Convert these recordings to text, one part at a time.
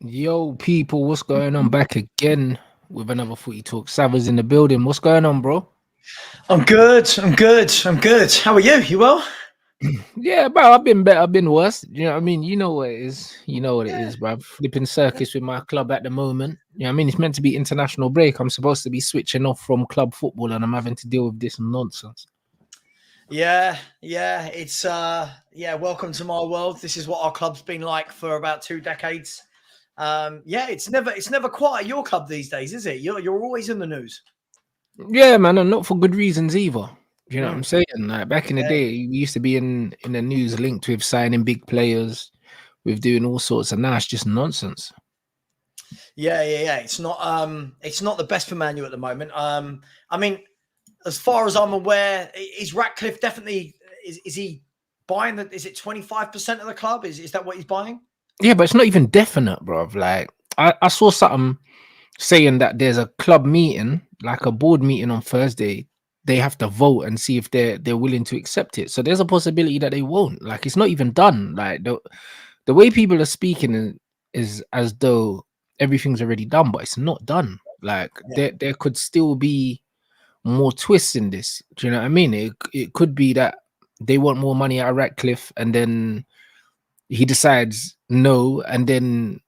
Yo, people, what's going on? Back again with another footy talk. Savas in the building. What's going on, bro? I'm good. I'm good. I'm good. How are you? You well? Yeah, bro, I've been better, I've been worse. You know what I mean? You know what it is. You know what it Yeah. is, bro. Flipping circus with my club at the moment. You know what I mean? It's meant to be international break. I'm supposed to be switching off from club football and I'm having to deal with this nonsense. Yeah. It's welcome to my world. This is what our club's been like for about 2 decades. Yeah, it's never quiet at your club these days, is it? You're always in the news. Yeah, man, and not for good reasons either. You know what I'm Mm, saying? Like back in the yeah. day, we used to be in the news linked with signing big players, with doing all sorts, and now it's just nonsense. Yeah. It's not the best for Manu at the moment. I mean, as far as I'm aware, is Ratcliffe definitely is he buying the is it 25% of the club? Is that what he's buying? Yeah, but it's not even definite, bro. Like I saw something saying that there's a club meeting, like a board meeting on Thursday. They have to vote and see if they're willing to accept it. So there's a possibility that they won't. Like it's not even done. Like the way people are speaking is as though everything's already done, but it's not done. Like Yeah. there could still be more twists in this. Do you know what I mean? It could be that they want more money out of Ratcliffe and then he decides no, and then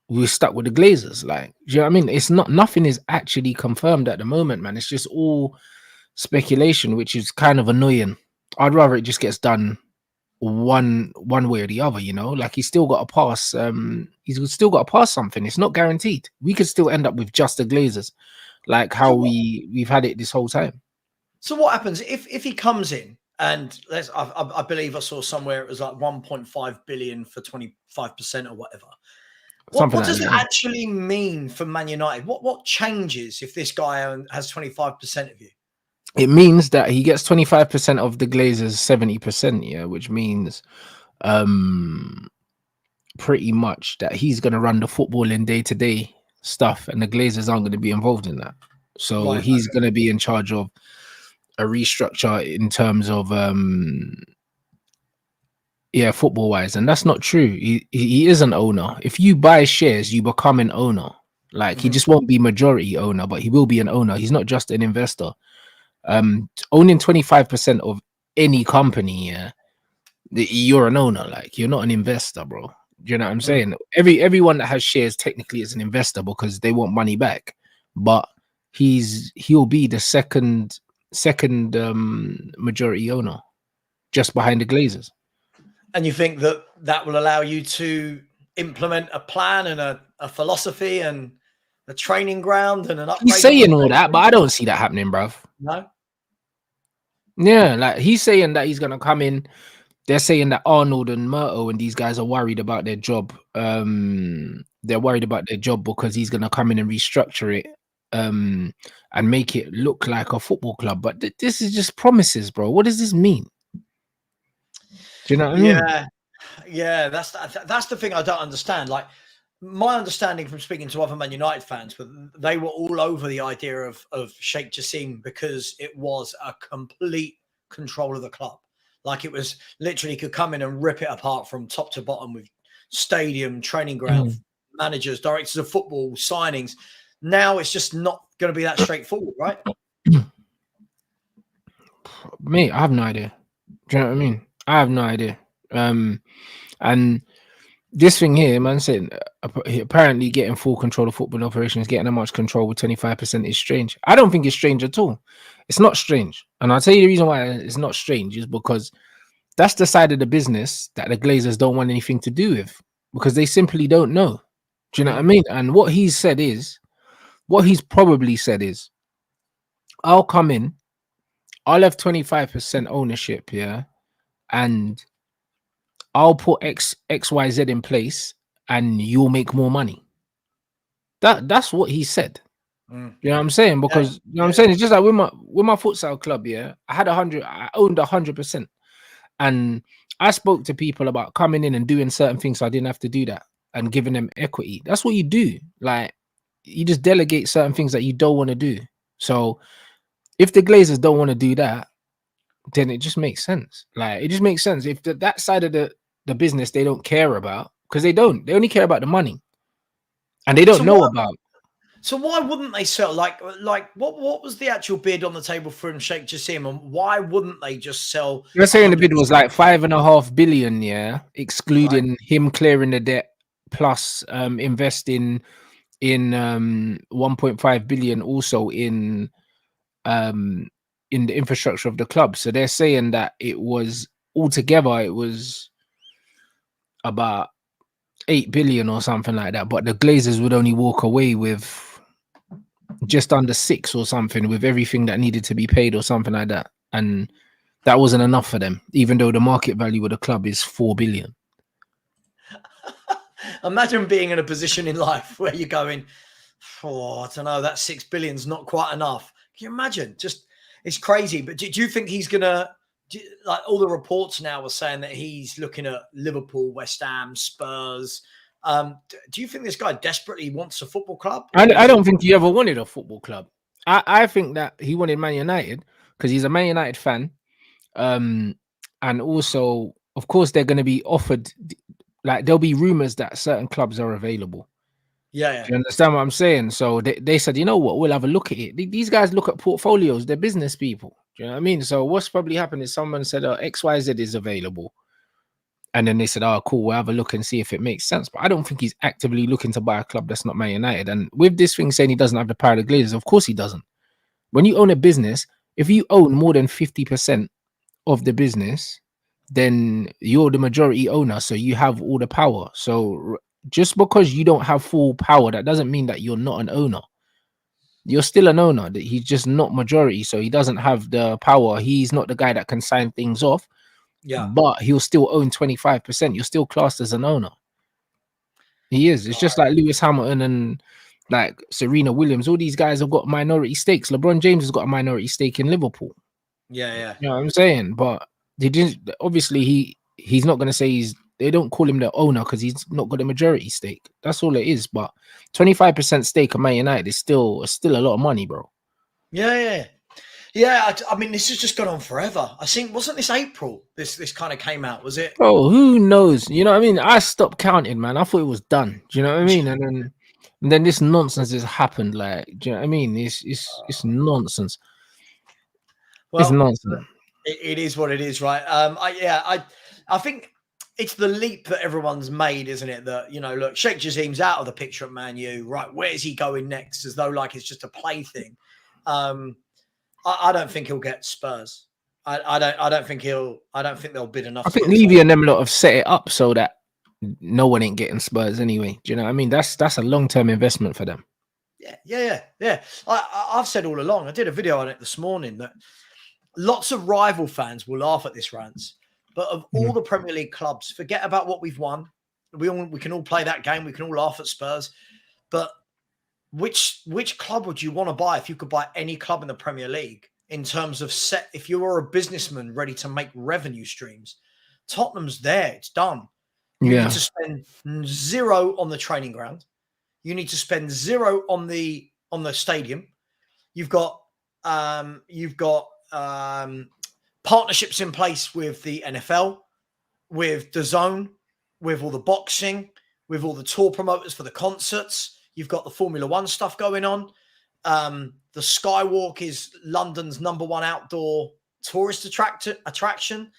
we're stuck with the Glazers. Like, do you know what I mean? It's not nothing is actually confirmed at the moment, man. It's just all speculation, which is kind of annoying. I'd rather it just gets done one way or the other, you know. Like he's still got to pass. He's still got to pass something. It's not guaranteed. We could still end up with just the Glazers, like how So what? we've had it this whole time. So what happens if he comes in and I believe I saw somewhere it was like 1.5 billion for 25% or whatever. What Something what like does it that. actually mean for Man United? What changes if this guy has 25% of you? It means that he gets 25% of the Glazers 70%, yeah, which means um pretty much that he's going to run the footballing day to day stuff, and the Glazers aren't going to be involved in that. So Right. he's going to be in charge of a restructure in terms of yeah, football wise, and that's not true. He is an owner. If you buy shares, you become an owner. Like he Mhm. just won't be majority owner, but he will be an owner. He's not just an investor. Owning 25% of any company, yeah, you're an owner. Like you're not an investor, bro. Do you know what I'm Mm. saying? Everyone that has shares technically is an investor because they want money back. But he'll be the second majority owner, just behind the Glazers. And you think that that will allow you to implement a plan and a philosophy and a training ground and an He's upgrade on the saying all that, but stadium? I don't see that happening, bruv. No. Yeah, like he's saying that he's gonna come in. They're saying that Arnold and Murto and these guys are worried about their job. They're worried about their job because he's gonna come in and restructure it, and make it look like a football club. But this is just promises, bro. What does this mean? Do you know what I mean? Yeah. Yeah, that's the thing I don't understand. Like my understanding from speaking to other Man United fans, but they were all over the idea of Sheikh Jassim because it was a complete control of the club. Like it was literally could come in and rip it apart from top to bottom with stadium, training ground, Mm. managers, directors of football, signings. Now it's just not going to be that straightforward, right? Mate, I have no idea. Do you know what I mean? I have no idea. And this thing here, man, saying apparently getting full control of football operations, getting that much control with 25% is strange. I don't think it's strange at all. It's not strange. And I'll tell you the reason why it's not strange is because that's the side of the business that the Glazers don't want anything to do with because they simply don't know. Do you know what I Mm. mean? And what he's probably said is, I'll come in, I'll have 25% ownership, yeah, and I'll put XYZ in place and you'll make more money. That's what he said. Mm. You know what I'm saying? Yeah, Because you know what I'm yeah, saying? It's just like with my futsal club, yeah. I owned 100%. And I spoke to people about coming in and doing certain things so I didn't have to do that and giving them equity. That's what you do. Like you just delegate certain things that you don't want to do. So if the Glazers don't want to do that, then it just makes sense. Like it just makes sense. If that side of the business they don't care about, because they don't, they only care about the money. and they don't know about. So why wouldn't they sell? Like what was the actual bid on the table for him, Sheikh Jassim, and why wouldn't they just sell? You're saying the bid was like 5.5 billion, yeah, excluding him clearing the debt plus investing in 1.5 billion also in the infrastructure of the club. So they're saying that it was altogether it was about 8 billion or something like that, but the Glazers would only walk away with just under 6 or something, with everything that needed to be paid or something like that. And that wasn't enough for them, even though the market value of the club is 4 billion. Imagine being in a position in life where you're going, oh, I don't know, that 6 billion's not quite enough. Can you imagine? Just, it's crazy. But do you think he's gonna, like, all the reports now are saying that he's looking at Liverpool, West Ham, Spurs. Do you think this guy desperately wants a football club? I don't think he ever wanted a football club. I think that he wanted Man United because he's a Man United fan. And also, of course, they're going to be offered, like, there'll be rumors that certain clubs are available. Yeah. Do you understand what I'm saying? So they said, you know what, we'll have a look at it. These guys look at portfolios, they're business people. Do you know what I mean? So what's probably happened is someone said, XYZ is available. And then they said, oh, cool, we'll have a look and see if it makes sense. But I don't think he's actively looking to buy a club that's not Man United. And with this thing saying he doesn't have the power of the Glazers, of course he doesn't. When you own a business, if you own more than 50% of the business, then you're the majority owner. So you have all the power. So just because you don't have full power, that doesn't mean that you're not an owner. You're still an owner. He's just not majority. So he doesn't have the power. He's not the guy that can sign things off. Yeah, but he'll still own 25%. You're still classed as an owner. He is. It's just like Lewis Hamilton and like Serena Williams. All these guys have got minority stakes. LeBron James has got a minority stake in Liverpool. Yeah. You know what I'm saying? But they didn't. Obviously, he's not going to say they don't call him the owner because he's not got a majority stake. That's all it is. But 25% stake of Man United is still a lot of money, bro. Yeah, I mean, this has just gone on forever. I think, wasn't this April? This kind of came out, was it? Oh, who knows? You know what I mean? I stopped counting, man. I thought it was done. Do you know what I mean? And then this nonsense has happened. Like, do you know what I mean? It's nonsense. Well, it's nonsense. It is what it is, right? I think it's the leap that everyone's made, isn't it? That, you know, look, Sheikh Jassim's out of the picture at Man U, right? Where's he going next? As though like it's just a plaything. I don't think he'll get Spurs. I don't think they'll bid enough. I think Levy and them lot have set it up so that no one ain't getting Spurs anyway. Do you know what I mean? That's a long-term investment for them. Yeah. I've said all along. I did a video on it this morning that lots of rival fans will laugh at this, Rants. But of all the Premier League clubs, forget about what we've won. We can all play that game. We can all laugh at Spurs. But which club would you want to buy if you could buy any club in the Premier League in terms of if you were a businessman ready to make revenue streams? Tottenham's there. It's done. You need to spend 0 on the training ground. You need to spend 0 on the stadium. You've got partnerships in place with the NFL, with DAZN, with all the boxing, with all the tour promoters for the concerts. You've got the Formula One stuff going on. The Skywalk is London's #1 outdoor tourist attraction.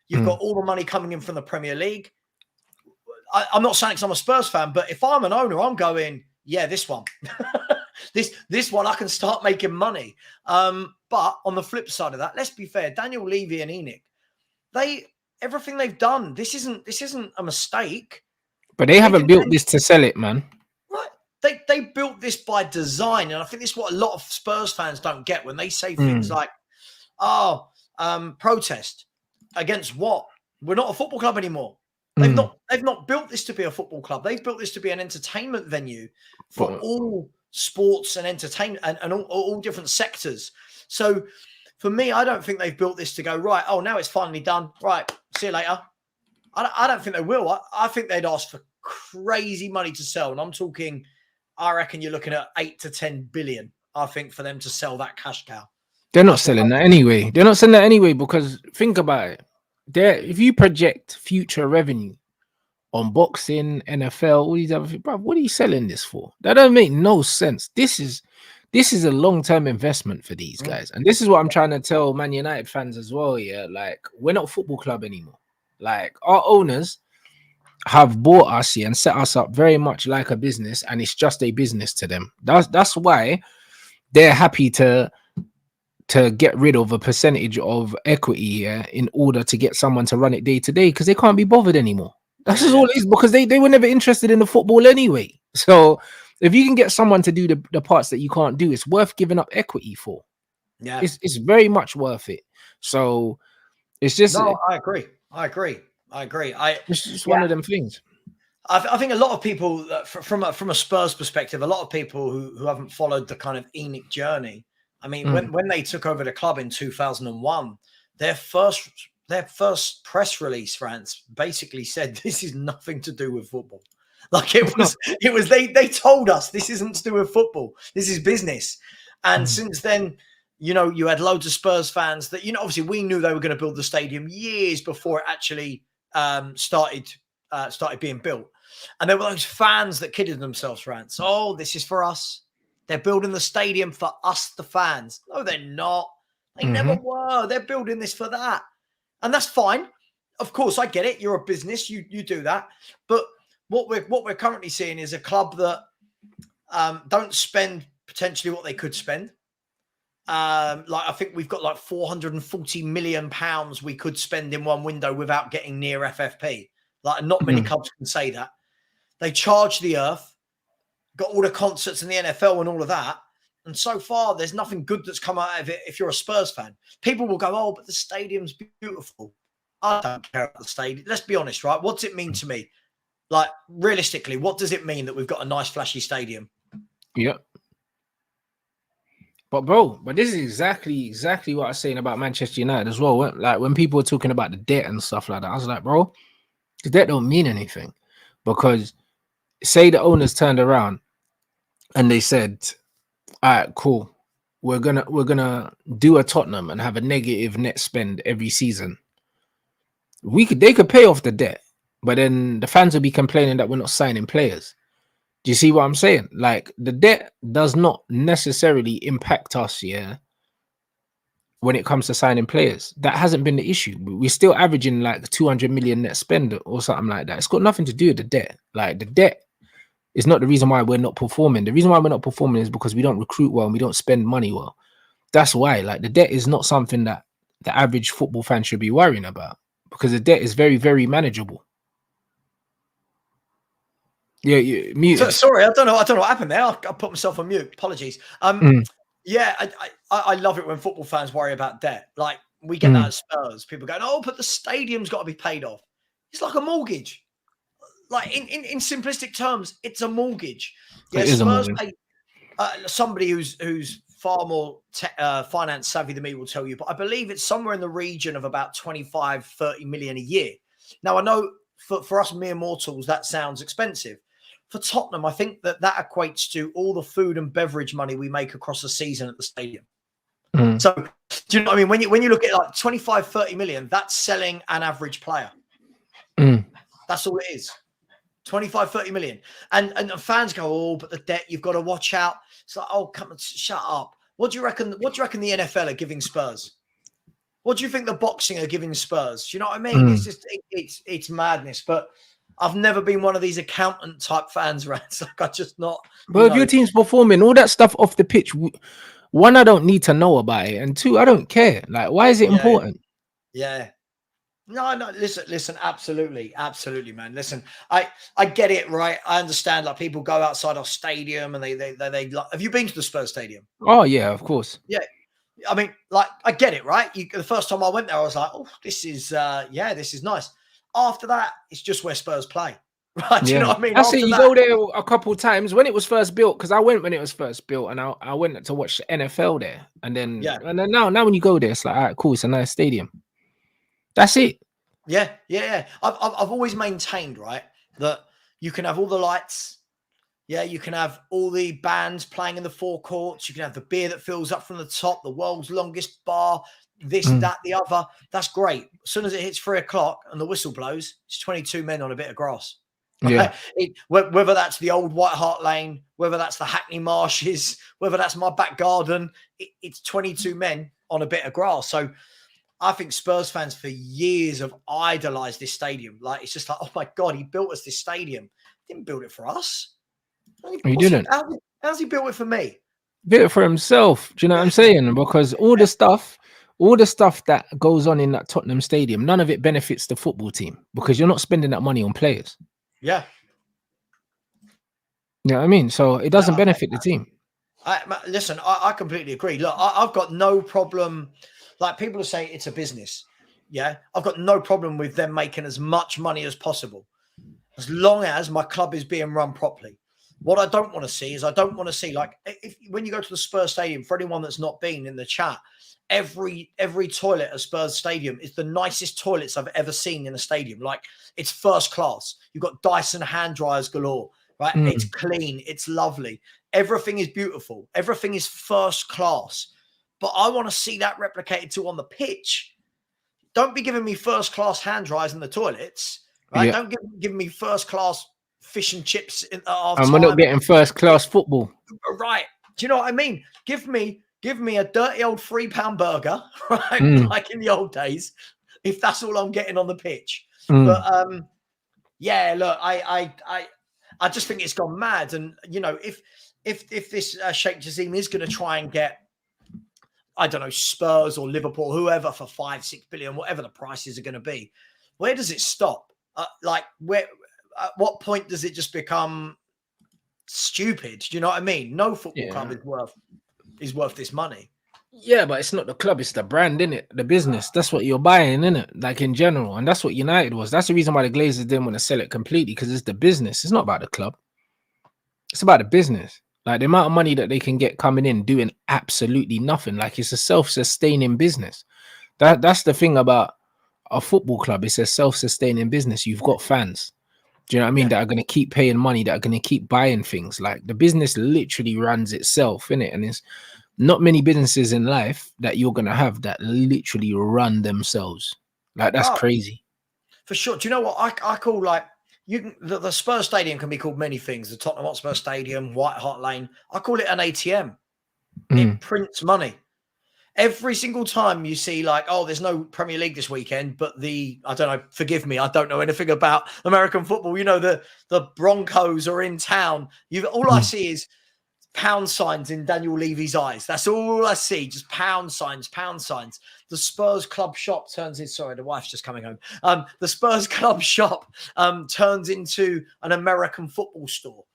You've got all the money coming in from the Premier League. I'm not saying because I'm a Spurs fan, but if I'm an owner, I'm going, yeah, this one. this one, I can start making money. But on the flip side of that, let's be fair, Daniel Levy and ENIC, everything they've done, this isn't a mistake. But they haven't built this to sell it, man. Right. They built this by design. And I think this is what a lot of Spurs fans don't get when they say things like, protest against what? We're not a football club anymore. They've not built this to be a football club. They've built this to be an entertainment venue for all sports and entertainment and all different sectors. So for me, I don't think they've built this to go, right, oh, now it's finally done. Right, see you later. I don't think they will. I think they'd ask for crazy money to sell. And I'm talking, I reckon you're looking at 8 to 10 billion, I think, for them to sell that cash cow. They're not selling that anyway. They're not selling that anyway because think about it. If you project future revenue on boxing, NFL, all these other things. Bro, what are you selling this for? That don't make no sense. This is a long-term investment for these Mm. guys. And this is what I'm trying to tell Man United fans as well. Yeah, like we're not a football club anymore. Like our owners have bought us here and set us up very much like a business, and it's just a business to them. That's why they're happy to get rid of a percentage of equity here in order to get someone to run it day to day, because they can't be bothered anymore. That's just all it is, because they were never interested in the football anyway. So if you can get someone to do the parts that you can't do, it's worth giving up equity for. Yeah. It's very much worth it. So it's just No, I agree. it's just one of them things. I think a lot of people, from a Spurs perspective, a lot of people who haven't followed the kind of ENIC journey. I mean, when they took over the club in 2001, their first press release, Rants, basically said this is nothing to do with football. Like it was they told us this isn't to do with football. This is business. And since then, you know, you had loads of Spurs fans that, you know, obviously we knew they were going to build the stadium years before it actually started being built. And there were those fans that kidded themselves, Rants. Oh, this is for us. They're building the stadium for us, the fans. No, they're not. They never were. They're building this for that. And that's fine. Of course, I get it. You're a business. You do that. But what we're currently seeing is a club that don't spend potentially what they could spend. Like I think we've got like 440 million pounds we could spend in one window without getting near FFP. Like not many clubs can say that. They charge the earth, got all the concerts in the NFL and all of that. And so far, there's nothing good that's come out of it if you're a Spurs fan. People will go, oh, but the stadium's beautiful. I don't care about the stadium. Let's be honest, right? What's it mean to me? Like, realistically, what does it mean that we've got a nice, flashy stadium? Yeah. But this is exactly what I was saying about Manchester United as well. Like when people were talking about the debt and stuff like that, I was like, bro, the debt don't mean anything. Because say the owners turned around and they said, all right, cool. We're gonna do a Tottenham and have a negative net spend every season. They could pay off the debt, but then the fans would be complaining that we're not signing players. Do you see what I'm saying? Like the debt does not necessarily impact us, yeah. When it comes to signing players, that hasn't been the issue. We're still averaging like 200 million net spend or something like that. It's got nothing to do with the debt. Like the debt is not the reason why we're not performing. The reason why we're not performing is because we don't recruit well and we don't spend money well. That's why. Like the debt is not something that the average football fan should be worrying about, because the debt is very, very manageable. Yeah, mute. So, sorry, I don't know what happened there. I put myself on mute. Apologies. Yeah, I love it when football fans worry about debt. Like we get that at Spurs. People go, oh, but the stadium's got to be paid off. It's like a mortgage. Like in simplistic terms, it's a mortgage. Yeah, Spurs pay somebody who's far more finance savvy than me will tell you, but I believe it's somewhere in the region of about 25, 30 million a year. Now, I know for us mere mortals, that sounds expensive. For Tottenham, I think that equates to all the food and beverage money we make across the season at the stadium. So, do you know what I mean? When you look at like 25, 30 million, that's selling an average player. That's all it is. 25, 30 million. And fans go, oh, but the debt, you've got to watch out. It's like, oh, come on, shut up. What do you reckon the NFL are giving Spurs? What do you think the boxing are giving Spurs? Do you know what I mean? It's just, it's madness. But I've never been one of these accountant type fans, Rants. Like I just not. But if your team's performing, all that stuff off the pitch, one, I don't need to know about it, and two, I don't care. Like, why is it important? Yeah. No. Listen. Absolutely, man. Listen, I get it, right? I understand. Like people go outside our stadium and they have you been to the Spurs stadium? Oh yeah, of course. Yeah. I mean, like I get it, right? The first time I went there, I was like, oh, this is this is nice. After that, it's just where Spurs play. Right? Do you know what I mean? That's it. You go there a couple of times when it was first built, because I went when it was first built, and I went to watch the NFL there, and then now when you go there, it's like, all right, cool, it's a nice stadium. That's it. Yeah. I've always maintained, right, that you can have all the lights. Yeah, you can have all the bands playing in the forecourts. You can have the beer that fills up from the top, the world's longest bar, this, that, the other. That's great. As soon as it hits 3 o'clock and the whistle blows, it's 22 men on a bit of grass. Yeah. Whether that's the old White Hart Lane, whether that's the Hackney Marshes, whether that's my back garden, it's 22 men on a bit of grass. So I think Spurs fans for years have idolized this stadium. Like, it's just like, oh my God, he built us this stadium. He didn't build it for us. He didn't. How's he built it for me? Built it for himself. Do you know what I'm saying? Because all the stuff that goes on in that Tottenham stadium, none of it benefits the football team because you're not spending that money on players. Yeah. You know what I mean? So it doesn't benefit the team. Listen, I completely agree. Look, I've got no problem. Like, people say it's a business. Yeah. I've got no problem with them making as much money as possible, as long as my club is being run properly. What I don't want to see is, like, when you go to the Spurs Stadium, for anyone that's not been in the chat, every toilet at Spurs Stadium is the nicest toilets I've ever seen in a stadium. Like, it's first class. You've got Dyson hand dryers galore, right? It's clean. It's lovely. Everything is beautiful. Everything is first class. But I want to see that replicated too on the pitch. Don't be giving me first class hand dryers in the toilets, right? Yeah. Don't give me first class fish and chips at half time. And we're not getting first class football. Right. Do you know what I mean? Give me a dirty old £3 burger, right? Like in the old days, if that's all I'm getting on the pitch. But yeah, look, I just think it's gone mad. And you know, if this Sheikh Jassim is going to try and get, I don't know, Spurs or Liverpool, whoever, for 5-6 billion, whatever the prices are going to be, where does it stop? Like, where? At what point does it just become stupid? Do you know what I mean? No football club is worth this money. Yeah, but it's not the club, it's the brand, innit? The business. That's what you're buying, innit? Like, in general. And that's what United was. That's the reason why the Glazers didn't want to sell it completely, because it's the business. It's not about the club. It's about the business. Like, the amount of money that they can get coming in doing absolutely nothing. Like, it's a self-sustaining business. That's the thing about a football club. It's a self-sustaining business. You've got fans. Do you know what I mean? That are going to keep paying money, that are going to keep buying things. Like, the business literally runs itself, innit? And it's not many businesses in life that you're going to have that literally run themselves. Like, that's crazy. For sure. Do you know what I call, like, the Spurs Stadium can be called many things. The Tottenham Hotspur Stadium, White Hart Lane. I call it an ATM. It prints money. Every single time you see, like, oh, there's no Premier League this weekend, but I don't know, forgive me, I don't know anything about American football. You know, the Broncos are in town. All I see is pound signs in Daniel Levy's eyes. That's all I see, just pound signs, pound signs. The Spurs club shop turns into, sorry, the wife's just coming home. The Spurs club shop turns into an American football store.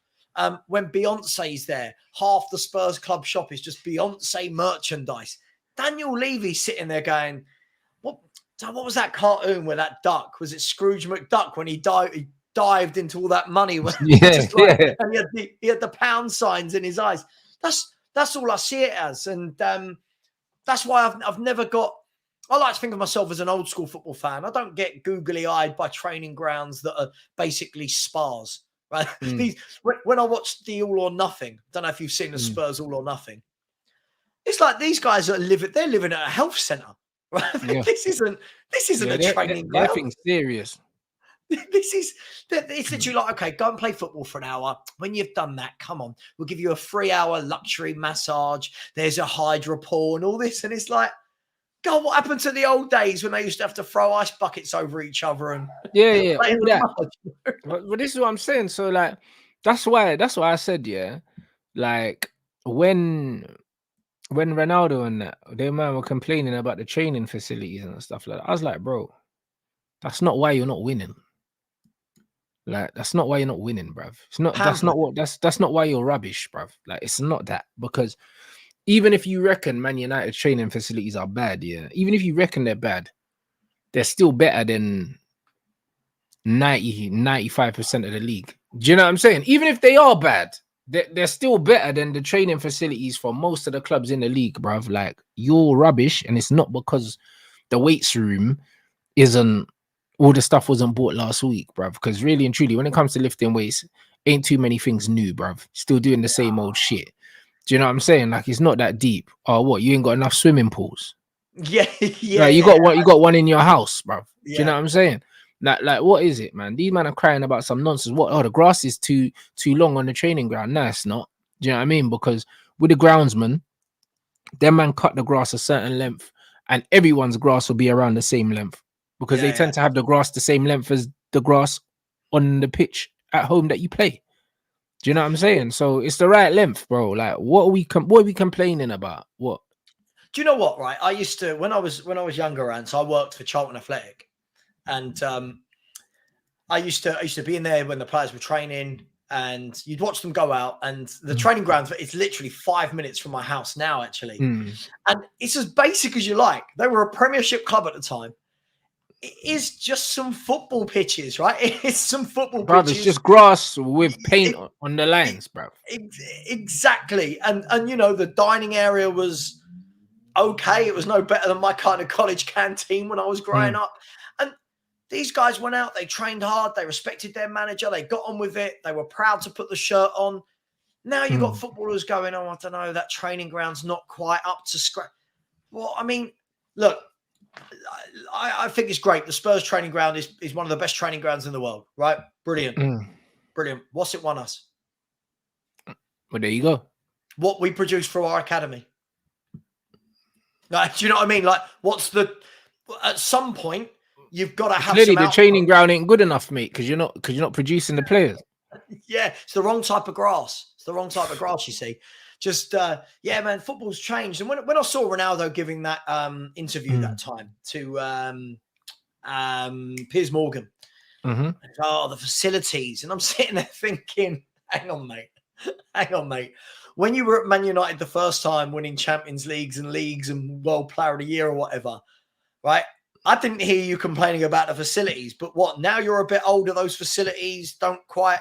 When Beyonce's there, half the Spurs club shop is just Beyonce merchandise. Daniel Levy's sitting there going, what was that cartoon where that duck, was it Scrooge McDuck, when he dived into all that money? And he had the pound signs in his eyes. That's all I see it as. And that's why I've never got, I like to think of myself as an old school football fan. I don't get googly eyed by training grounds that are basically spas, right? When I watched the All or Nothing, don't know if you've seen the Spurs All or Nothing. It's like these guys they're living at a health center, right? Yeah. This isn't a training ground. They're serious. It's literally like, okay, go and play football for an hour. When you've done that, come on, we'll give you a 3-hour luxury massage. There's a hydro pool and all this. And it's like, God, what happened to the old days when they used to have to throw ice buckets over each other and But this is what I'm saying. So, like, that's why I said, yeah, like, when Ronaldo and their man were complaining about the training facilities and stuff like that, I was like, bro, that's not why you're not winning. Like, that's not why you're not winning, bruv. It's not. That's not why you're rubbish, bruv. Like, it's not that. Because even if you reckon Man United training facilities are bad, yeah, even if you reckon they're bad, they're still better than 95% of the league. Do you know what I'm saying? Even if they are bad, they're still better than the training facilities for most of the clubs in the league, bruv. Like, you're rubbish, and it's not because the weights room isn't, all the stuff wasn't bought last week, bruv. Because really and truly, when it comes to lifting weights, ain't too many things new, bruv. Still doing the same old shit. Do you know what I'm saying? Like, it's not that deep. Oh, what? You ain't got enough swimming pools? Yeah. Like, you got one in your house, bruv. Do you know what I'm saying? Like what is it, man? These men are crying about some nonsense. What? Oh, the grass is too long on the training ground. No, it's not. Do you know what I mean? Because with the groundsman, them man cut the grass a certain length, and everyone's grass will be around the same length because they tend to have the grass the same length as the grass on the pitch at home that you play. Do you know what I'm saying? So it's the right length, bro. Like, what are we complaining about? What? Do you know what? Right, I used to when I was younger, and so I worked for Charlton Athletic, and I used to be in there when the players were training, and you'd watch them go out, and the training ground it's literally 5 minutes from my house now, actually, and it's as basic as you like. They were a Premiership club at the time. It is just some football pitches, right? It's some football pitches. It's just grass with paint on the lines, bro. Exactly, and you know the dining area was okay. It was no better than my kind of college canteen when I was growing up. And these guys went out, they trained hard, they respected their manager, they got on with it, they were proud to put the shirt on. Now you've got footballers going, oh, I don't know, that training ground's not quite up to scratch. Well, I mean, look, I think it's great. The Spurs training ground is one of the best training grounds in the world, right? Brilliant. Brilliant. What's it won us? Well, there you go. What we produce for our academy. Like, do you know what I mean? Like, at some point, you've got to have clearly some the training ground ain't good enough, mate, because you're not producing the players. Yeah, it's the wrong type of grass. It's the wrong type of grass, you see. Just yeah, man, football's changed. And when I saw Ronaldo giving that interview that time to Piers Morgan, oh, the facilities, and I'm sitting there thinking, hang on, mate. When you were at Man United the first time, winning Champions Leagues and World Player of the Year or whatever, right? I didn't hear you complaining about the facilities, but what? Now you're a bit older, those facilities don't quite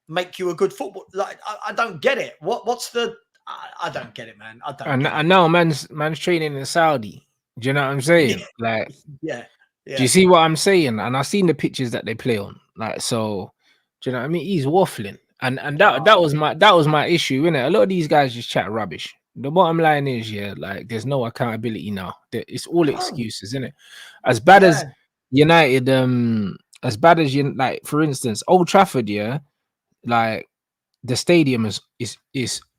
make you a good football. Like, I don't get it. What's the? I don't get it, man. I don't. And now man's training in Saudi. Do you know what I'm saying? Like, yeah. Do you see what I'm saying? And I've seen the pictures that they play on. Like, so, do you know what I mean? He's waffling, and that was my issue, innit? A lot of these guys just chat rubbish. The bottom line is, yeah, like there's no accountability now. It's all excuses, isn't it? As bad as United, as bad as you like, for instance, Old Trafford, yeah, like the stadium is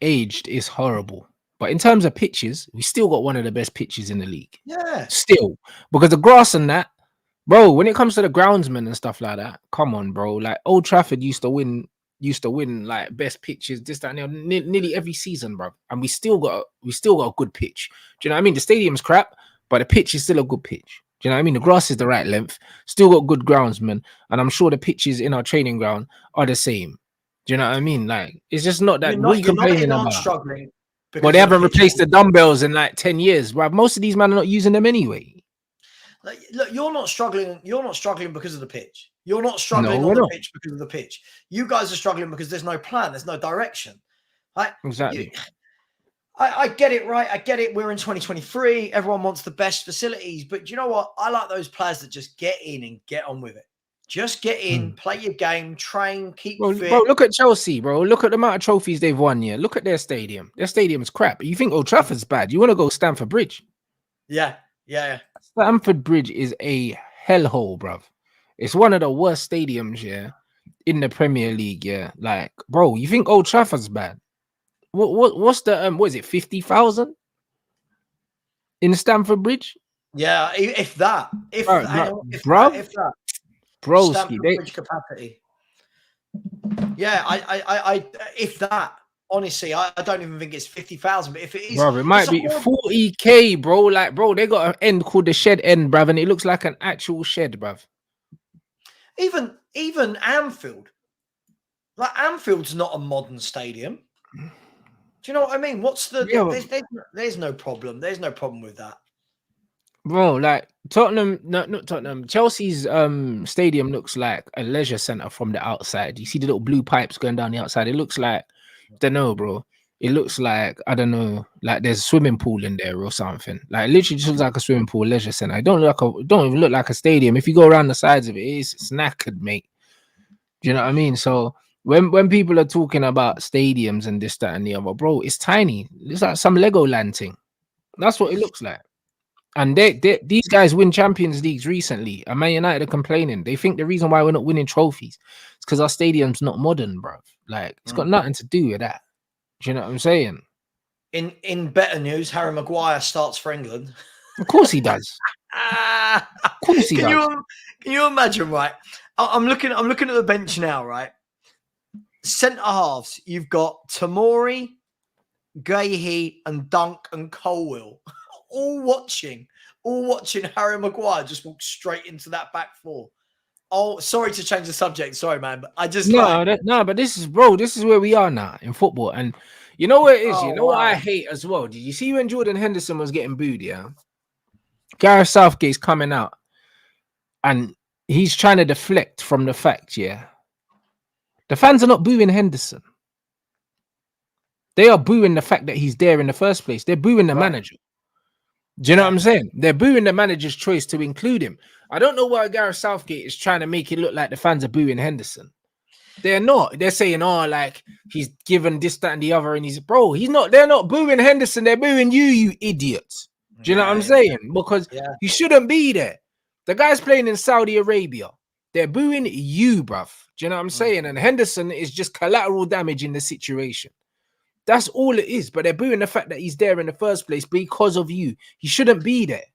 aged, is horrible. But in terms of pitches, we still got one of the best pitches in the league. Yeah, still, because the grass and that, bro. When it comes to the groundsman and stuff like that, come on, bro. Like Old Trafford used to win like best pitches, this, that, and nearly every season, bro. And we still got a good pitch. Do you know what I mean? The stadium's crap, but the pitch is still a good pitch. Do you know what I mean? The grass is the right length, still got good groundsmen, and I'm sure the pitches in our training ground are the same. Do you know what I mean? Like, it's just not that we're complaining about. Struggling, but they haven't replaced the dumbbells in like 10 years, bro. Most of these men are not using them anyway. Like, look, you're not struggling because of the pitch. You're not struggling on the pitch because of the pitch. You guys are struggling because there's no plan, there's no direction. Exactly. I get it, right? I get it. We're in 2023. Everyone wants the best facilities. But do you know what? I like those players that just get in and get on with it. Just get in, play your game, train, keep fit. Bro, look at Chelsea, bro. Look at the amount of trophies they've won. Yeah, look at their stadium. Their stadium's crap. You think Old Trafford's bad? You want to go Stamford Bridge? Yeah. Stamford Bridge is a hellhole, bruv. It's one of the worst stadiums, yeah, in the Premier League, yeah. Like, bro, you think Old Trafford's bad? What's the what is it? 50,000 in Stamford Bridge? Yeah, if that, broski, bridge capacity. Yeah, I if that. Honestly, I don't even think it's 50,000, but if it is, bro, it might be 40K, bro. Like, bro, they got an end called the Shed End, bruv, and it looks like an actual shed, bruv. Even Anfield, like Anfield's not a modern stadium. Do you know what I mean? What's the? There's no problem. There's no problem with that, bro. Like Tottenham, not Tottenham. Chelsea's stadium looks like a leisure center from the outside. You see the little blue pipes going down the outside. It looks like, don't know, bro. It looks like, I don't know, like there's a swimming pool in there or something. Like literally just looks like a swimming pool, leisure center. It don't even look like a stadium. If you go around the sides of it, it's knackered, mate. Do you know what I mean? So when people are talking about stadiums and this, that, and the other, bro, it's tiny. It's like some Legoland thing. That's what it looks like. And these guys win Champions Leagues recently. And Man United are complaining. They think the reason why we're not winning trophies is because our stadium's not modern, bro. Like, it's got nothing to do with that. Do you know what I'm saying? In better news, Harry Maguire starts for England. Of course he does. Of course he does. Can you imagine, right? I'm looking at the bench now, right? Centre halves, you've got Tamori, Gahey, and Dunk and Colwill, all watching Harry Maguire just walk straight into that back four. Oh, sorry to change the subject. Sorry, man, but I just but this is where we are now in football. And you know what it is? You know what I hate as well? Did you see when Jordan Henderson was getting booed? Yeah, Gareth Southgate's coming out and he's trying to deflect from the fact, yeah, the fans are not booing Henderson. They are booing the fact that he's there in the first place. They're booing the manager. Do you know what I'm saying? They're booing the manager's choice to include him. I don't know why Gareth Southgate is trying to make it look like the fans are booing Henderson. They're not. They're saying, oh, like he's given this, that, and the other. And he's not. They're not booing Henderson. They're booing you idiots. Do you know what I'm saying? Because you shouldn't be there. The guy's playing in Saudi Arabia. They're booing you, bruv. Do you know what I'm saying? And Henderson is just collateral damage in the situation. That's all it is. But they're booing the fact that he's there in the first place because of you. He shouldn't be there.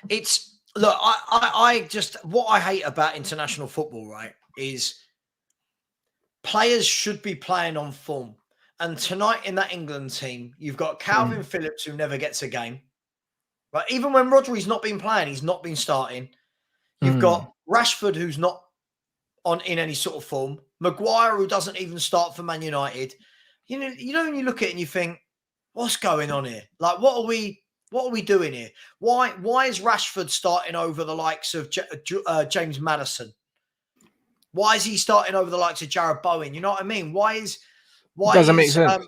It's look, I just what I hate about international football, right, is players should be playing on form. And tonight in that England team, you've got Calvin Phillips who never gets a game. Right? Even when Rodri's not been playing, he's not been starting. You've got Rashford who's not in any sort of form. Maguire who doesn't even start for Man United. You know, when you look at it and you think, what's going on here? Like, what are we doing here? Why is Rashford starting over the likes of James Maddison? Why is he starting over the likes of Jared Bowen? You know what I mean? Why doesn't make sense.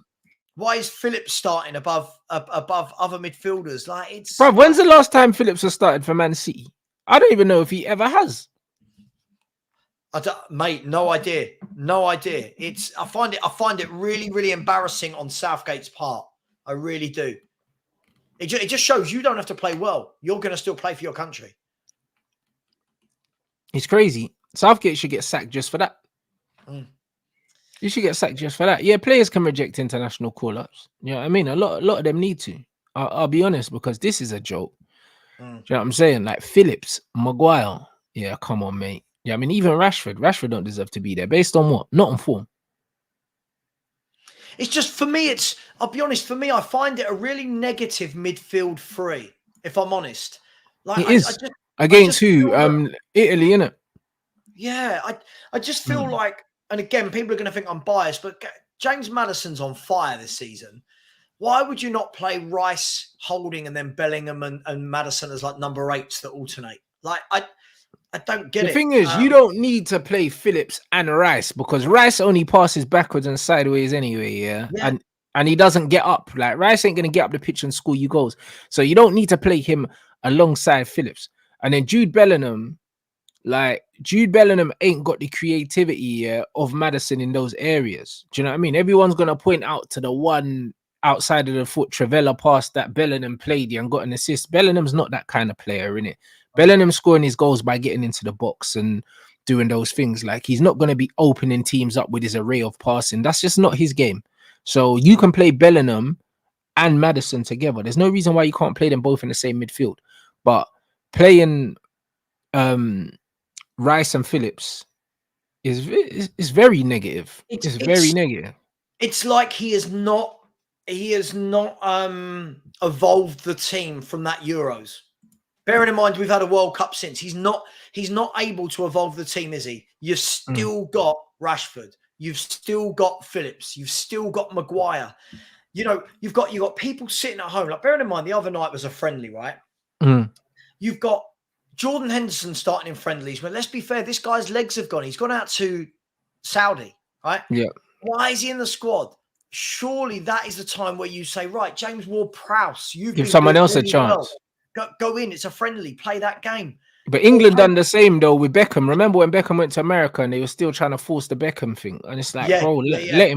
Why is Phillips starting above other midfielders? Like, it's bro. When's the last time Phillips has started for Man City? I don't even know if he ever has. Mate, no idea. I find it really, really embarrassing on Southgate's part. I really do. It just shows you don't have to play well. You're going to still play for your country. It's crazy. Southgate should get sacked just for that. You should get sacked just for that. Yeah, players can reject international call-ups. You know what I mean? A lot of them need to. I'll be honest, because this is a joke. Do you know what I'm saying? Like Phillips, Maguire. Yeah, come on, mate. Yeah, I mean, even Rashford don't deserve to be there. Based on what? Not on form. It's just, for me, I'll be honest, for me, I find it a really negative midfield three, if I'm honest. Like, it is. Against who? Italy, innit? Yeah, I just feel like, and again, people are going to think I'm biased, but James Maddison's on fire this season. Why would you not play Rice, Holding, and then Bellingham and Maddison as like number 8s that alternate? Like, I don't get it. The thing is, you don't need to play Phillips and Rice because Rice only passes backwards and sideways anyway, yeah? And he doesn't get up. Like, Rice ain't going to get up the pitch and score you goals. So you don't need to play him alongside Phillips. And then Jude Bellingham ain't got the creativity of Maddison in those areas. Do you know what I mean? Everyone's going to point out to the one outside of the foot Trevella pass that Bellingham played and got an assist. Bellingham's not that kind of player, innit? Bellingham scoring his goals by getting into the box and doing those things. Like, he's not going to be opening teams up with his array of passing. That's just not his game. So you can play Bellingham and Maddison together. There's no reason why you can't play them both in the same midfield. But playing Rice and Phillips is very negative. It's very negative. It's like he has not evolved the team from that Euros. Bearing in mind we've had a World Cup since, he's not able to evolve the team, is he? You've still got Rashford, you've still got Phillips, you've still got Maguire. You know, you've got people sitting at home. Like, bearing in mind the other night was a friendly, right? You've got Jordan Henderson starting in friendlies, but let's be fair, this guy's legs have gone. He's gone out to Saudi, right? Yeah. Why is he in the squad? Surely that is the time where you say, right, James Ward-Prowse, you give someone else a chance. Go in. It's a friendly. Play that game. But England done the same though with Beckham. Remember when Beckham went to America and they were still trying to force the Beckham thing? And it's like, bro, let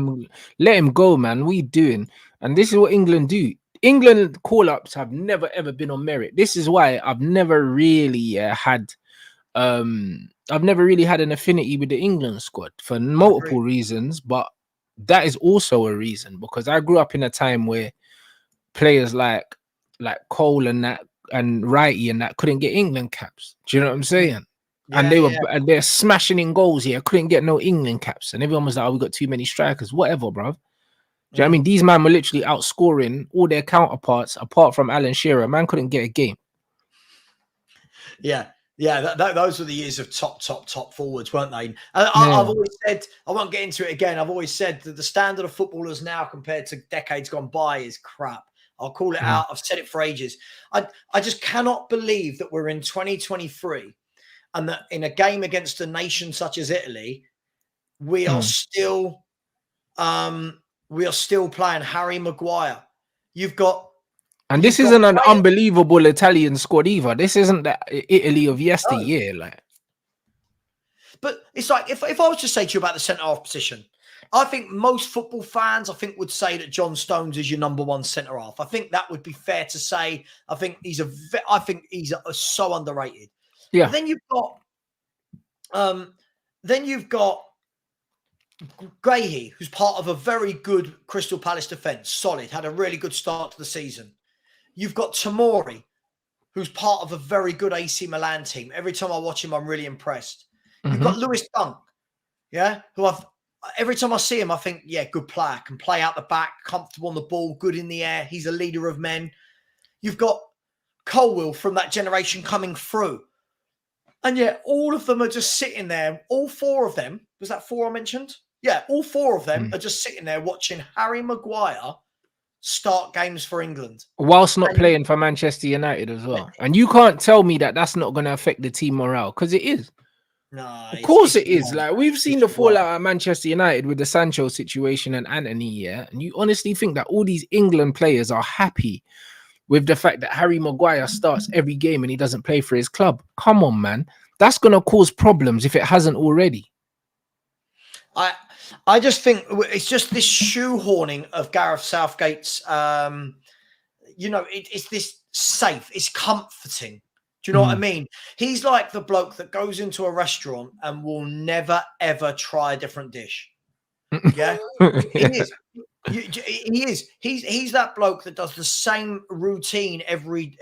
him go, man. What are you doing? And this is what England do. England call-ups have never ever been on merit. This is why I've never really had I've never really had an affinity with the England squad for I agree. multiple reasons, but that is also a reason because I grew up in a time where players like Cole and that and Wrighty and that couldn't get England caps. Do you know what I'm saying? And Yeah, they were yeah. and they're smashing in goals here, couldn't get no England caps, and everyone was like, "Oh, we got too many strikers." Whatever, bro. Do you know what I mean? These men were literally outscoring all their counterparts apart from Alan Shearer. Man couldn't get a game. Yeah. Yeah, those were the years of top forwards, weren't they? I've always said, I won't get into it again. I've always said that the standard of footballers now compared to decades gone by is crap. I'll call it out. I've said it for ages. I just cannot believe that we're in 2023 and that in a game against a nation such as Italy, we are still playing Harry Maguire. You've got And this isn't an unbelievable Italian squad either. This isn't the Italy of yesteryear. Like, but it's like if I was to say to you about the centre half position, I think most football fans, would say that John Stones is your number one centre half. I think that would be fair to say. I think he's so underrated. Yeah. But then you've got Gahey, who's part of a very good Crystal Palace defence, solid, had a really good start to the season. You've got Tomori, who's part of a very good AC Milan team. Every time I watch him, I'm really impressed. You've got Lewis Dunk, who every time I see him, I think, yeah, good player, can play out the back, comfortable on the ball, good in the air. He's a leader of men. You've got Colwill from that generation coming through. And yet all of them are just sitting there. All four of them, was that four I mentioned? Yeah, all four of them are just sitting there watching Harry Maguire start games for England. Whilst not playing for Manchester United as well. And you can't tell me that that's not going to affect the team morale, because it is. No, of course it is. Like, we've seen the fallout at Manchester United with the Sancho situation and Anthony, yeah? And you honestly think that all these England players are happy with the fact that Harry Maguire starts every game and he doesn't play for his club? Come on, man. That's going to cause problems if it hasn't already. I just think it's just this shoehorning of Gareth Southgate's, it's this safe, it's comforting. Do you know what I mean? He's like the bloke that goes into a restaurant and will never, ever try a different dish. Yeah, he is. He is. He's that bloke that does the same routine every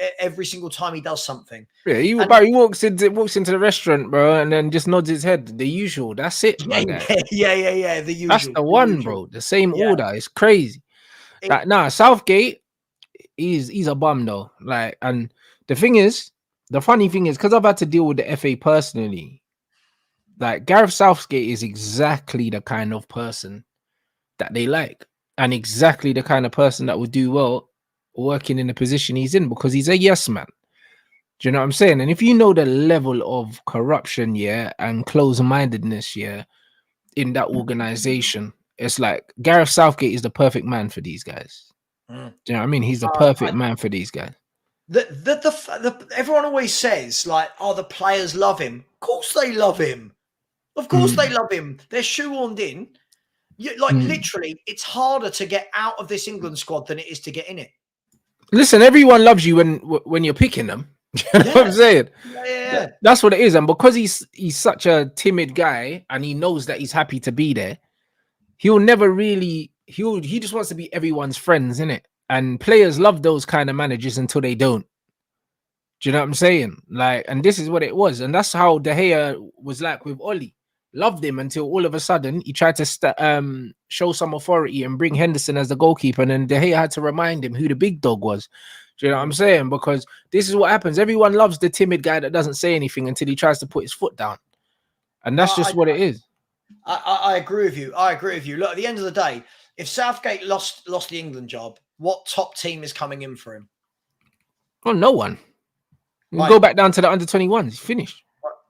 single time he does something. Yeah, he walks into the restaurant, bro, and then just nods his head. The usual. That's it, my guy. Yeah. The usual. That's the one, bro. The same order. It's crazy. Southgate, he's a bum though. Like, and the funny thing is, because I've had to deal with the FA personally, like Gareth Southgate is exactly the kind of person that they like, and exactly the kind of person that would do well working in the position he's in, because he's a yes man. Do you know what I'm saying? And if you know the level of corruption, and close-mindedness, in that organization, it's like Gareth Southgate is the perfect man for these guys. Do you know what I mean? He's the perfect man for these guys. Everyone always says, like, oh, the players love him. Of course they love him. Of course they love him. They're shoehorned in. Literally, it's harder to get out of this England squad than it is to get in it. Listen, everyone loves you when you're picking them. You know what I'm saying? Yeah. That's what it is. And because he's such a timid guy and he knows that he's happy to be there, he'll never really, he just wants to be everyone's friends, innit? And players love those kind of managers until they don't. Do you know what I'm saying? Like, and this is what it was. And that's how De Gea was like with Oli. Loved him until all of a sudden he tried to show some authority and bring Henderson as the goalkeeper. And then De Gea had to remind him who the big dog was. Do you know what I'm saying? Because this is what happens. Everyone loves the timid guy that doesn't say anything until he tries to put his foot down. And that's just what it is. I agree with you. Look, at the end of the day, if Southgate lost the England job, what top team is coming in for him? Well, no one. We'll go back down to the under-21s. He's finished.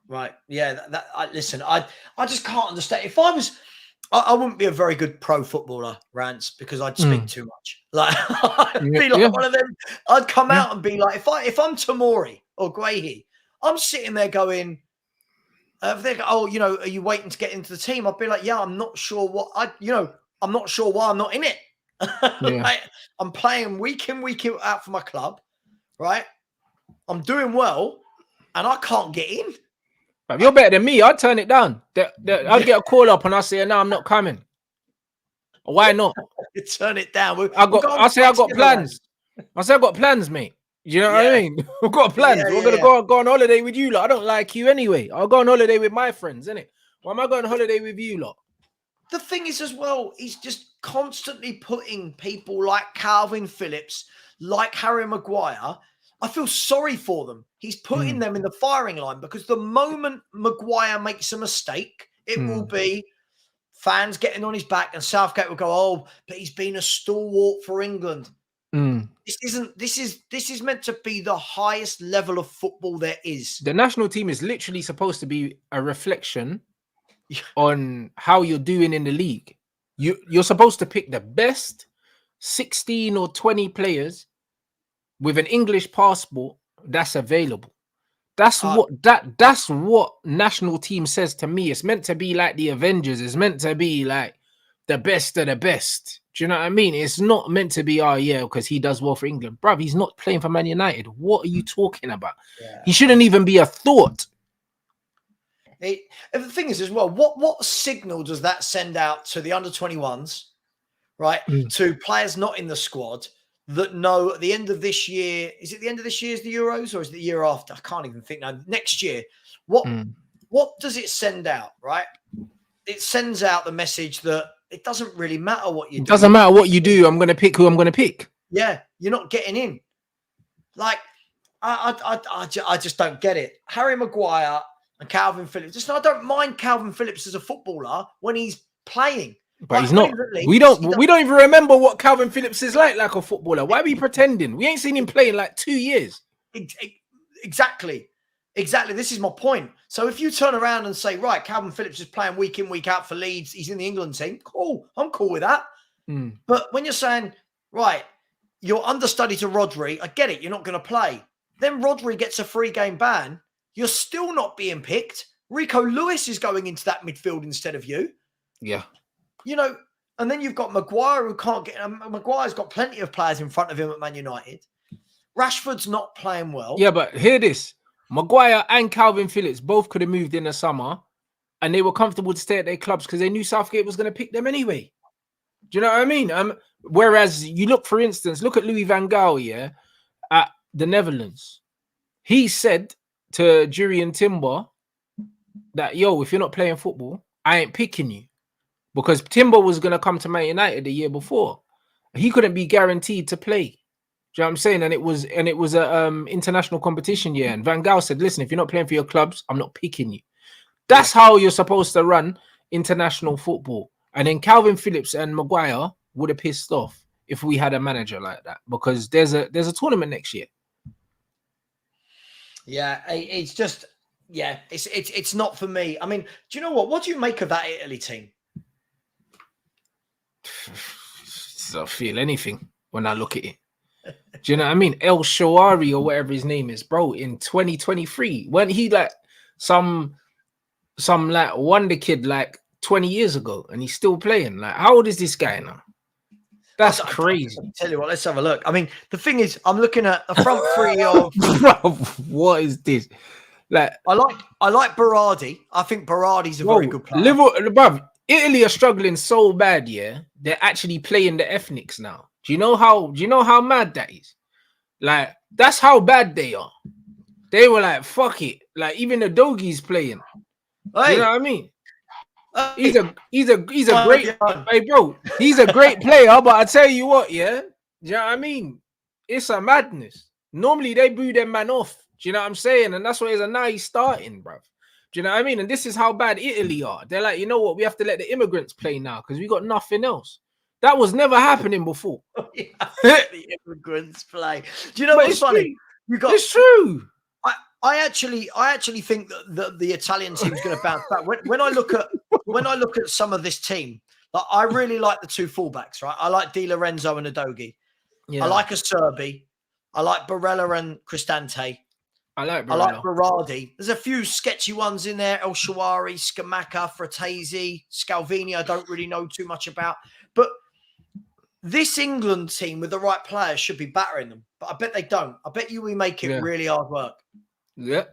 Right. Yeah. Listen, I just can't understand. If I was, I wouldn't be a very good pro footballer, Rants, because I'd speak too much. Like, I'd be like one of them. I'd come out and be like, if I'm Tomori or Gahey, I'm sitting there going, if they go, oh, are you waiting to get into the team? I'd be like, yeah, I'm not sure I'm not sure why I'm not in it. Yeah. Right? I'm playing week in, week out for my club, right? I'm doing well, and I can't get in. But you're better than me. I'd turn it down. I'd get a call up and I say, no, I'm not coming. Why not? You turn it down. We'll I go on say I flights got together, lads. plans. I say I got plans, mate. You know what I Yeah. mean? I've got plans. Yeah, We're yeah, gonna go on holiday with you lot. I don't like you anyway. I'll go on holiday with my friends, innit? Why am I going on holiday with you lot? The thing is as well, he's just constantly putting people like Calvin Phillips, like Harry Maguire. I feel sorry for them. He's putting them in the firing line because the moment Maguire makes a mistake, it will be fans getting on his back, and Southgate will go, "Oh, but he's been a stalwart for England." This is meant to be the highest level of football there is. The national team is literally supposed to be a reflection on how you're doing in the league. You're supposed to pick the best 16 or 20 players with an English passport that's available. That's what national team says to me. It's meant to be like the Avengers. It's meant to be like the best of the best. Do you know what I mean? It's not meant to be, oh yeah, because he does well for England. Bruv, he's not playing for Man United. What are you talking about? Yeah. He shouldn't even be a thought. And the thing is as well, what signal does that send out to the under-21s, right? To players not in the squad that know at the end of this year, is it the end of this year is the Euros or is it the year after? I can't even think now. Next year, what does it send out, right? It sends out the message that it doesn't really matter what you do. It doesn't matter what you do. I'm going to pick who I'm going to pick. Yeah, you're not getting in. Like, I just don't get it. Harry Maguire and Calvin Phillips. Just, I don't mind Calvin Phillips as a footballer when he's playing. But like, he's not. We don't even remember what Calvin Phillips is like a footballer. Why are we pretending? We ain't seen him play in like 2 years. Exactly. This is my point. So if you turn around and say, right, Calvin Phillips is playing week in, week out for Leeds, he's in the England team, cool. I'm cool with that. But when you're saying, right, you're understudy to Rodri, I get it, you're not going to play. Then Rodri gets a 3-game ban. You're still not being picked. Rico Lewis is going into that midfield instead of you. Yeah. You know, and then you've got Maguire who can't get... Maguire's got plenty of players in front of him at Man United. Rashford's not playing well. Yeah, but hear this. Maguire and Calvin Phillips both could have moved in the summer and they were comfortable to stay at their clubs because they knew Southgate was going to pick them anyway. Do you know what I mean? Whereas you look, for instance, look at Louis van Gaal, yeah, at the Netherlands. He said to Jurriën Timber that, yo, if you're not playing football, I ain't picking you. Because Timber was going to come to Man United the year before. He couldn't be guaranteed to play. Do you know what I'm saying? And it was a international competition year. And Van Gaal said, listen, if you're not playing for your clubs, I'm not picking you. That's how you're supposed to run international football. And then Calvin Phillips and Maguire would have pissed off if we had a manager like that, because there's a tournament next year. Yeah, it's just, yeah, it's not for me. I mean, do you know what? What do you make of that Italy team? I feel anything when I look at it. Do you know what I mean? El Shawari or whatever his name is, bro, in 2023, when he like some like wonder kid like 20 years ago and he's still playing. Like, how old is this guy now? That's crazy. I'll tell you what, let's have a look. I mean, the thing is, I'm looking at the front three of bro, what is this? Like, I like Berardi. I think Berardi's a very good player. Bruv, Italy are struggling so bad, yeah. They're actually playing the ethnics now. Do you know how mad that is? Like, that's how bad they are. They were like, fuck it. Like, even the Doggy's playing. Hey. You know what I mean? He's a great, hey bro, he's a great player, but I tell you what, yeah. Do you know what I mean? It's a madness. Normally they boo them man off. Do you know what I'm saying? And that's why now he's starting, bro. Do you know what I mean? And this is how bad Italy are. They're like, you know what? We have to let the immigrants play now because we got nothing else. That was never happening before. The immigrants play. Do you know what's funny? It's true. I actually think that the Italian team's going to bounce back. When I look at some of this team, like, I really like the two fullbacks, right? I like Di Lorenzo and Udogie. Yeah. I like Acerbi. I like Barella and Cristante. I like Berardi. There's a few sketchy ones in there. El Shawari, Scamacca, Fratesi, Scalvini. I don't really know too much about. But this England team with the right players should be battering them, but I bet they don't. I bet you we make it really hard work. Yeah.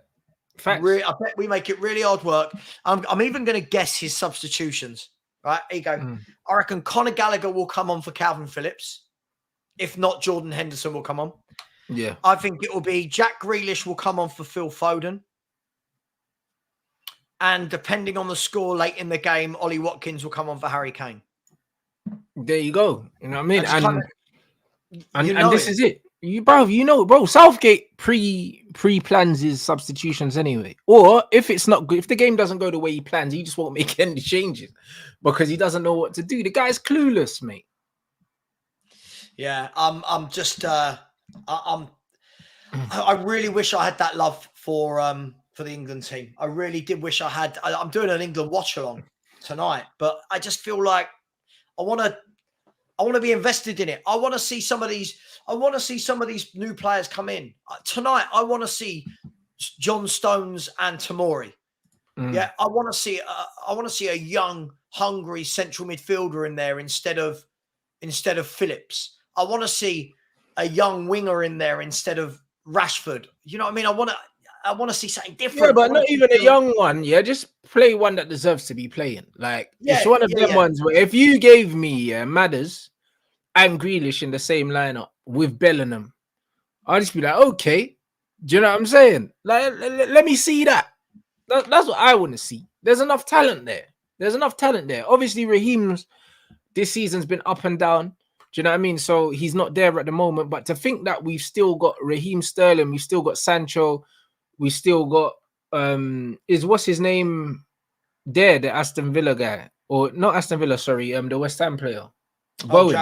Facts. I bet we make it really hard work. I'm even going to guess his substitutions. Right, here you go. I reckon Conor Gallagher will come on for Calvin Phillips. If not, Jordan Henderson will come on. Yeah. I think it will be Jack Grealish will come on for Phil Foden. And depending on the score late in the game, Ollie Watkins will come on for Harry Kane. There you go. You know what I mean? And this is it. Bro, Southgate pre-plans his substitutions anyway. Or if it's not good, if the game doesn't go the way he plans, he just won't make any changes because he doesn't know what to do. The guy's clueless, mate. Yeah, I really wish I had that love for the England team. I really did wish I had. I'm doing an England watch along tonight, but I just feel like I want to be invested in it. I want to see some of these new players come in tonight. I want to see John Stones and Tamori. Yeah, I want to see a young, hungry central midfielder in there instead of Phillips. I want to see a young winger in there instead of Rashford. You know what I mean? I want to see something different. Yeah, but not even a young one. Yeah, just play one that deserves to be playing. Like it's one of them ones where if you gave me Madders and Grealish in the same lineup with Bellingham, I'll just be like, okay. Do you know what I'm saying? Like, let me see that. That's what I want to see. There's enough talent there. Obviously, Raheem's this season's been up and down. Do you know what I mean? So he's not there at the moment. But to think that we've still got Raheem Sterling, we've still got Sancho, we still got what's his name there, the Aston Villa guy, or not Aston Villa, sorry, the West Ham player. Bowen.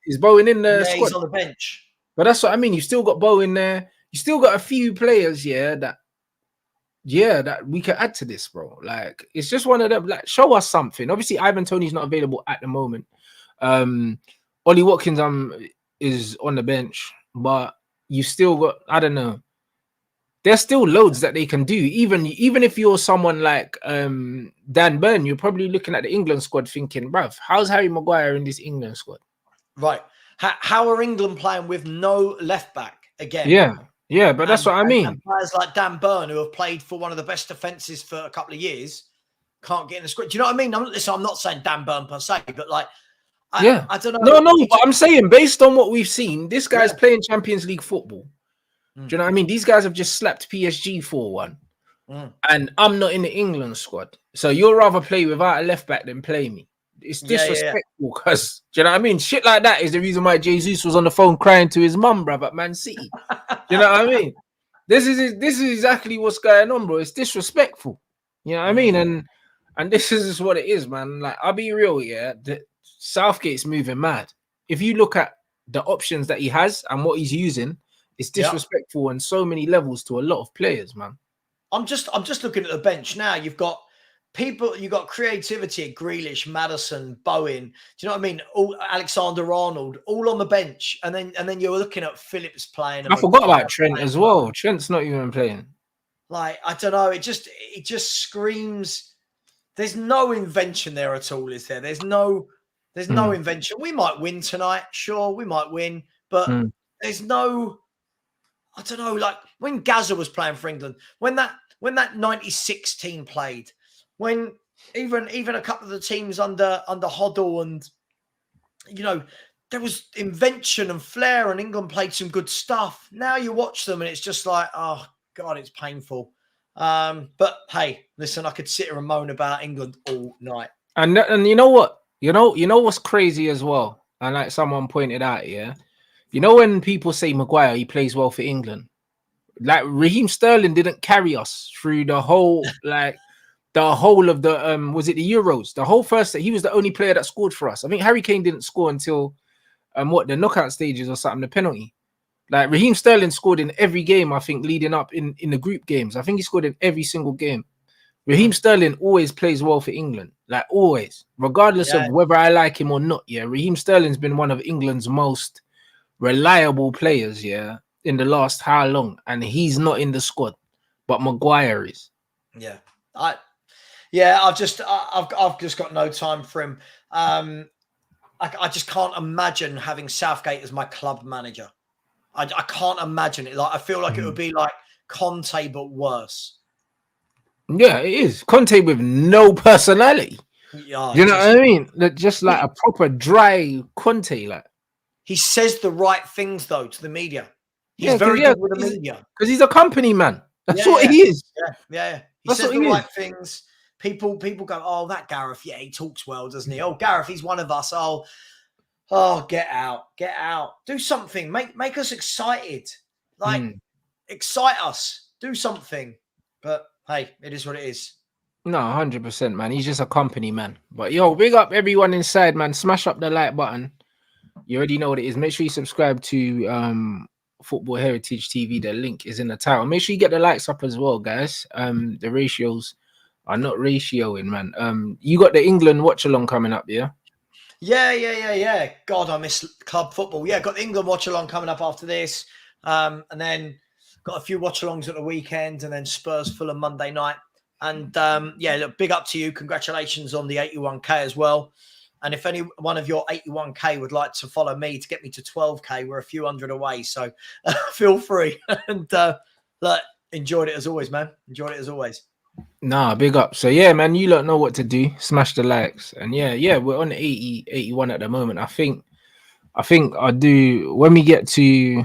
Is Bowen in the squad? He's on the bench. But that's what I mean. You still got Bowen there. You still got a few players, that we can add to this, bro. Like it's just one of them. Like show us something. Obviously, Ivan Toney's not available at the moment. Ollie Watkins is on the bench, but you still got, I don't know. There's still loads that they can do. Even if you're someone like Dan Burn, you're probably looking at the England squad thinking, bruv, how's Harry Maguire in this England squad? Right. How are England playing with no left back again? Yeah, but that's what I mean. And players like Dan Burn, who have played for one of the best defenses for a couple of years, can't get in the squad. Do you know what I mean? I'm not saying Dan Burn per se, but like, I don't know. No, but I'm saying based on what we've seen, this guy's playing Champions League football. Do you know what I mean? These guys have just slapped PSG 4-1. And I'm not in the England squad. So you'll rather play without a left back than play me. It's disrespectful because, do you know what I mean? Shit like that is the reason why Jesus was on the phone crying to his mum, bruv, at Man City. Do you know what I mean? This is exactly what's going on, bro. It's disrespectful. You know what I mean? And this is just what it is, man. Like, I'll be real, the Southgate's moving mad. If you look at the options that he has and what he's using, it's disrespectful on so many levels to a lot of players, man. I'm just looking at the bench now. You've got people, you've got creativity at Grealish, Maddison, Bowen. Do you know what I mean? All Alexander Arnold, all on the bench, and then you're looking at Phillips playing. I forgot about Trent as well. Trent's not even playing. Like, I don't know. It just screams. There's no invention there at all, is there? There's no invention. We might win tonight, sure, we might win, but there's no. I don't know. Like when Gaza was playing for England, when that 96 team played, when even a couple of the teams under Hoddle, and there was invention and flair, and England played some good stuff. Now you watch them and it's just like, oh God, it's painful. But hey, listen, I could sit here and moan about England all night. And you know what? You know what's crazy as well? And like someone pointed out, when people say Maguire, he plays well for England. Like Raheem Sterling didn't carry us through the whole of the was it the Euros? The whole first, he was the only player that scored for us. I think Harry Kane didn't score until the knockout stages or something, the penalty. Like Raheem Sterling scored in every game, I think, leading up in the group games. I think he scored in every single game. Raheem Sterling always plays well for England, like always, regardless of whether I like him or not. Raheem Sterling's been one of England's most reliable players, in the last how long, and he's not in the squad, but Maguire is. I've just got no time for him. I just can't imagine having Southgate as my club manager. I can't imagine it. Like I feel like it would be like Conte but worse. Yeah, it is. Conte with no personality. Yeah, You know what I mean? Just like a proper dry Conte, like. He says the right things though to the media. He's Yeah, very good with the media because he's a company man. That's what he is. Yeah. He That's says what the he right is. things. People go, oh, that Gareth, yeah, he talks well, doesn't he? Oh, Gareth, he's one of us. Oh, get out. Do something. Make us excited. Like, excite us. Do something. But hey, it is what it is. No, 100%, man. He's just a company man. But yo, big up everyone inside, man. Smash up the like button. You already know what it is. Make sure you subscribe to Football Heritage TV. The link is in the title. Make sure you get the likes up as well, guys. The ratios are not ratioing, man. You got the England watch along coming up, yeah? Yeah. God, I miss club football. Yeah, got the England watch along coming up after this. And then got a few watch alongs at the weekend, and then Spurs Fulham Monday night. And yeah, look, big up to you. Congratulations on the 81k as well. And if any one of your 81k would like to follow me to get me to 12k, we're a few hundred away. So feel free. And look, enjoyed it as always, man. Enjoyed it as always. Nah, big up. So yeah, man, you lot know what to do. Smash the likes. And yeah, we're on 80, 81 at the moment. I think I'll do, when we get to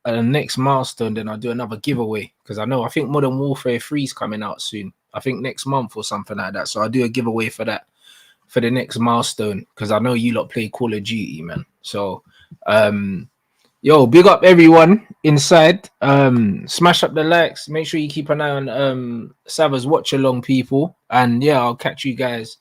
the next milestone, then I'll do another giveaway. Because I think Modern Warfare 3 is coming out soon. I think next month or something like that. So I'll do a giveaway for that, for the next milestone. Because I know you lot play Call of Duty, man. So yo, big up everyone inside. Smash up the likes. Make sure you keep an eye on Sava's watch along, people. And yeah, I'll catch you guys